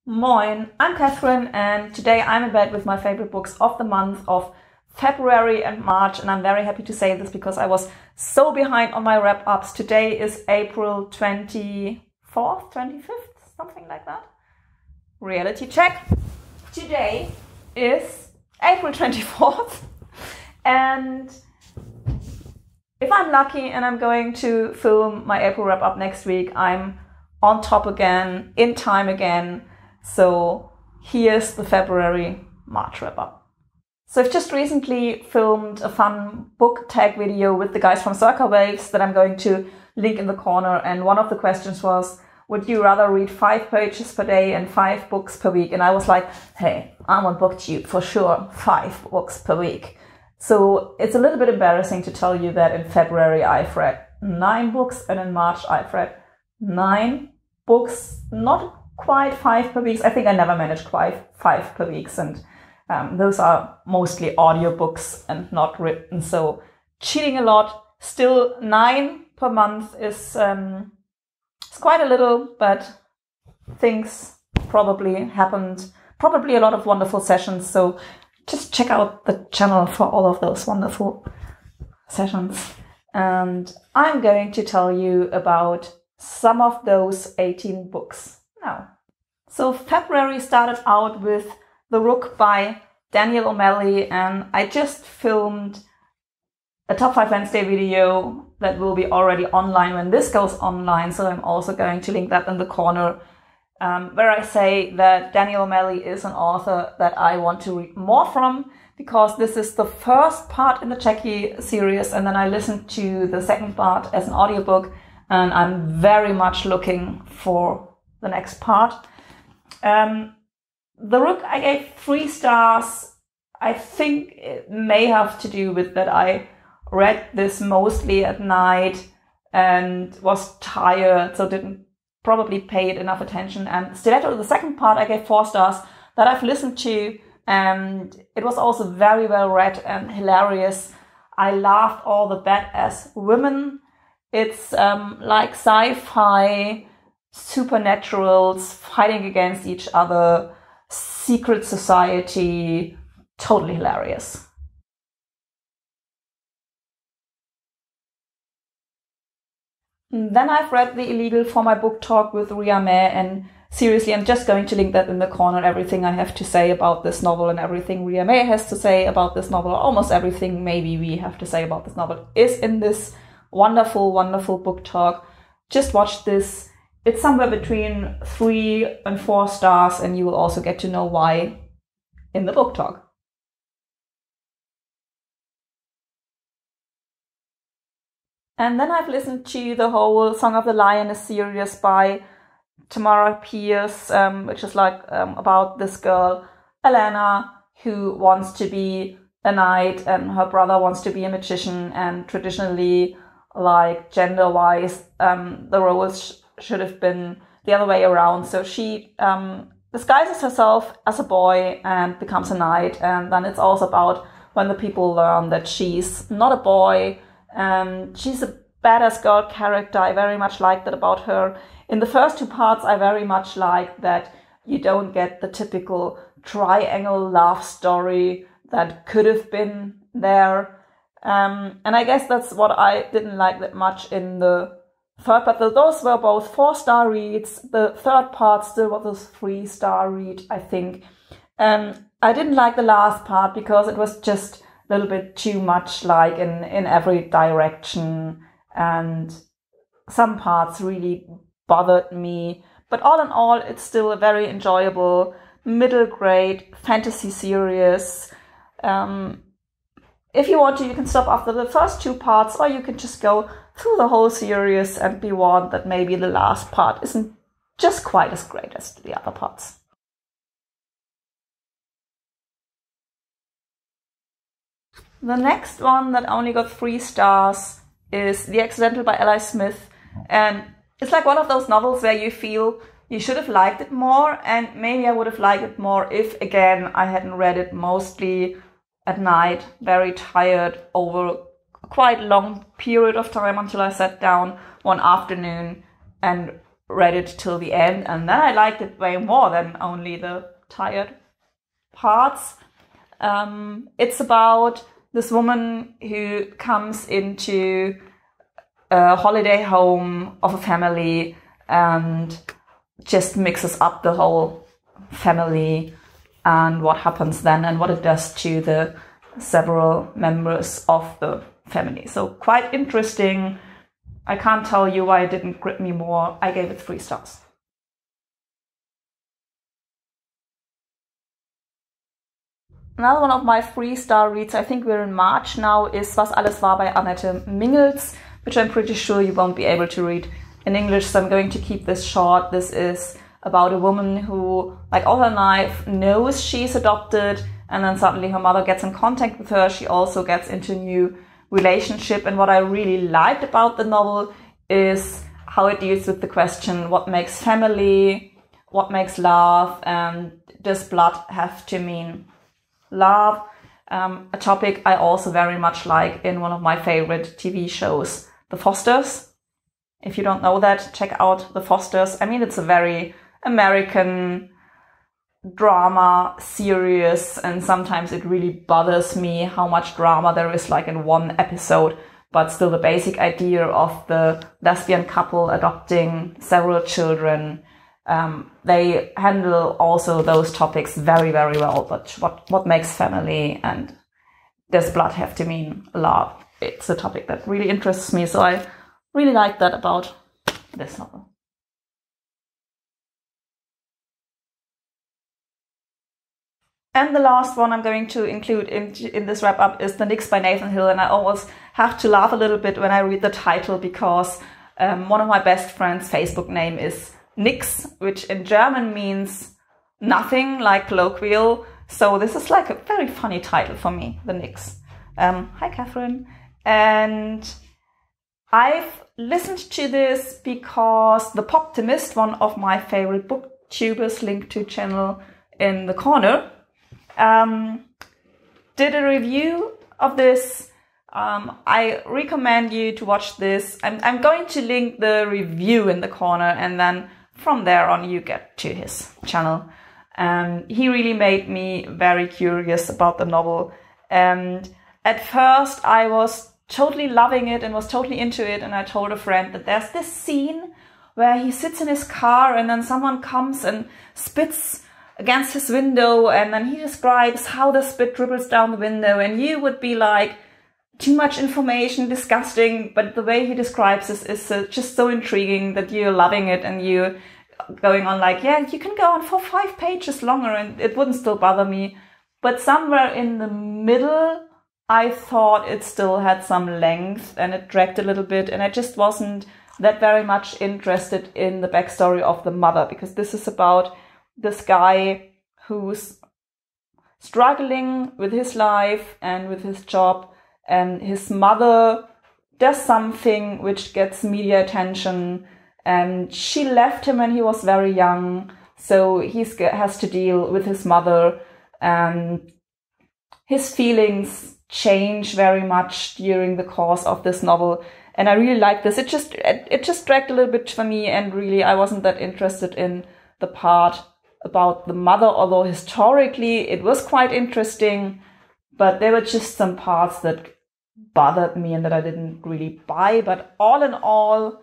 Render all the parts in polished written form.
Moin, I'm Catherine and today I'm in bed with my favorite books of the month of February and March, and I'm very happy to say this because I was so behind on my wrap-ups. Today is April 24th, 25th, something like that. Reality check. Today is April 24th and if I'm lucky and I'm going to film my April wrap-up next week, I'm on top again, in time again. So here's the February March wrap-up. So I've just recently filmed a fun book tag video with the guys from Circa Waves that I'm going to link in the corner. And one of the questions was, would you rather read 5 pages per day and 5 books per week? And I was like, hey, I'm on BookTube for sure, 5 books per week. So it's a little bit embarrassing to tell you that in February I've read 9 books and in March I've read 9 books, not quite 5 per week. I think I never managed quite 5 per week, and those are mostly audiobooks and not written, so cheating a lot. Still 9 per month is it's quite a little, but things probably happened, probably a lot of wonderful sessions, so just check out the channel for all of those wonderful sessions. And I'm going to tell you about some of those 18 books now. So February started out with The Rook by Daniel O'Malley, and I just filmed a Top 5 Wednesday video that will be already online when this goes online, so I'm also going to link that in the corner, where I say that Daniel O'Malley is an author that I want to read more from, because this is the first part in the Checquy series, and then I listened to the second part as an audiobook, and I'm very much looking for the next part. The Rook I gave 3 stars. I think it may have to do with that I read this mostly at night and was tired, so didn't probably pay it enough attention. And Stiletto, the second part, I gave 4 stars, that I've listened to, and it was also very well read and hilarious. I laughed all the badass women. It's like sci-fi, supernaturals fighting against each other, secret society, totally hilarious. Then I've read The Illegal for my book talk with Ria May, and seriously, I'm just going to link that in the corner. Everything I have to say about this novel and everything Ria May has to say about this novel, almost everything maybe we have to say about this novel, is in this wonderful, wonderful book talk. Just watch this. It's somewhere between 3 and 4 stars, and you will also get to know why in the book talk. And then I've listened to the whole Song of the Lioness series by Tamora, which is like about this girl, Alana, who wants to be a knight and her brother wants to be a magician, and traditionally, like gender-wise, the roles should have been the other way around. So she disguises herself as a boy and becomes a knight, and then it's also about when the people learn that she's not a boy and she's a badass girl character. I very much like that about her. In the first 2 parts, I very much like that you don't get the typical triangle love story that could have been there. And I guess that's what I didn't like that much in the third part. Those were both 4-star reads. The third part still was a 3-star read, I think. I didn't like the last part because it was just a little bit too much, like in every direction, and some parts really bothered me. But all in all, it's still a very enjoyable middle grade fantasy series. If you want to, you can stop after the first 2 parts, or you can just go through the whole series and be warned that maybe the last part isn't just quite as great as the other parts. The next one that only got 3 stars is The Accidental by L.I. Smith, and it's like one of those novels where you feel you should have liked it more, and maybe I would have liked it more if, again, I hadn't read it mostly at night, very tired, over a quite long period of time until I sat down one afternoon and read it till the end, and then I liked it way more than only the tired parts. It's about this woman who comes into a holiday home of a family and just mixes up the whole family and what happens then and what it does to the several members of the family. So quite interesting. I can't tell you why it didn't grip me more. I gave it 3 stars. Another one of my 3-star reads, I think we're in March now, is Was alles war by Annette Mingels, which I'm pretty sure you won't be able to read in English, so I'm going to keep this short. This is about a woman who, like all her life, knows she's adopted, and then suddenly her mother gets in contact with her. She also gets into a new relationship, and what I really liked about the novel is how it deals with the question, what makes family, what makes love, and does blood have to mean love? A topic I also very much like in one of my favorite TV shows, The Fosters. If you don't know that, check out The Fosters. I mean, it's a very American drama series, and sometimes it really bothers me how much drama there is like in one episode, but still the basic idea of the lesbian couple adopting several children, they handle also those topics very, very well. But what makes family and does blood have to mean love? It's a topic that really interests me, so I really like that about this novel. And the last one I'm going to include in this wrap-up is The Nix by Nathan Hill, and I always have to laugh a little bit when I read the title because one of my best friends' Facebook name is Nix, which in German means nothing, like colloquial. So this is like a very funny title for me, The Nix. Hi, Catherine. And I've listened to this because the Poptimist, one of my favorite booktubers, linked to channel in the corner, did a review of this. I recommend you to watch this. I'm going to link the review in the corner, and then from there on you get to his channel. He really made me very curious about the novel. And at first I was totally loving it and was totally into it, and I told a friend that there's this scene where he sits in his car and then someone comes and spits against his window, and then he describes how the spit dribbles down the window, and you would be like, too much information, disgusting, but the way he describes this is just so intriguing that you're loving it, and you're going on like, yeah, you can go on for 5 pages longer and it wouldn't still bother me. But somewhere in the middle, I thought it still had some length and it dragged a little bit, and I just wasn't that very much interested in the backstory of the mother, because this is about this guy who's struggling with his life and with his job, and his mother does something which gets media attention, and she left him when he was very young, so he has to deal with his mother, and his feelings change very much during the course of this novel. And I really like this. It just dragged a little bit for me, and really I wasn't that interested in the part about the mother, although historically it was quite interesting, but there were just some parts that bothered me and that I didn't really buy. But all in all,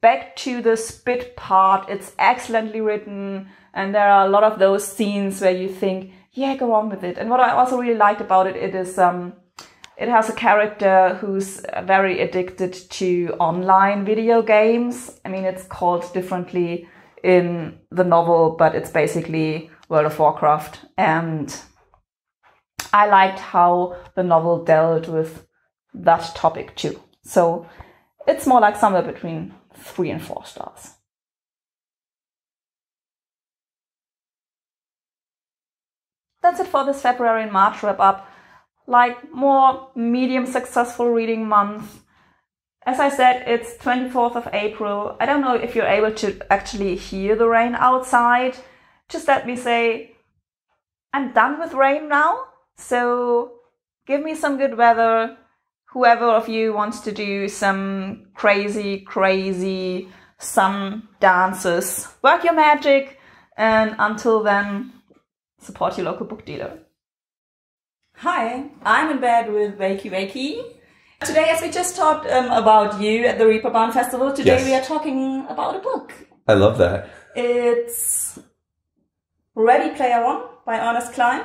back to the spit part, it's excellently written, and there are a lot of those scenes where you think, yeah, go on with it. And what I also really liked about it, it has a character who's very addicted to online video games. I mean, it's called differently in the novel, but it's basically World of Warcraft. And I liked how the novel dealt with that topic too. So it's more like somewhere between 3 and 4 stars. That's it for this February and March wrap up. Like more medium successful reading month. As I said, it's 24th of April. I don't know if you're able to actually hear the rain outside. Just let me say, I'm done with rain now. So give me some good weather. Whoever of you wants to do some crazy some dances. Work your magic, and until then, support your local book dealer. Hi, I'm in bed with Wakey. Today, as we just talked about you at the Reeperbahn Festival, today we are talking about a book. I love that. It's Ready Player One by Ernest Cline.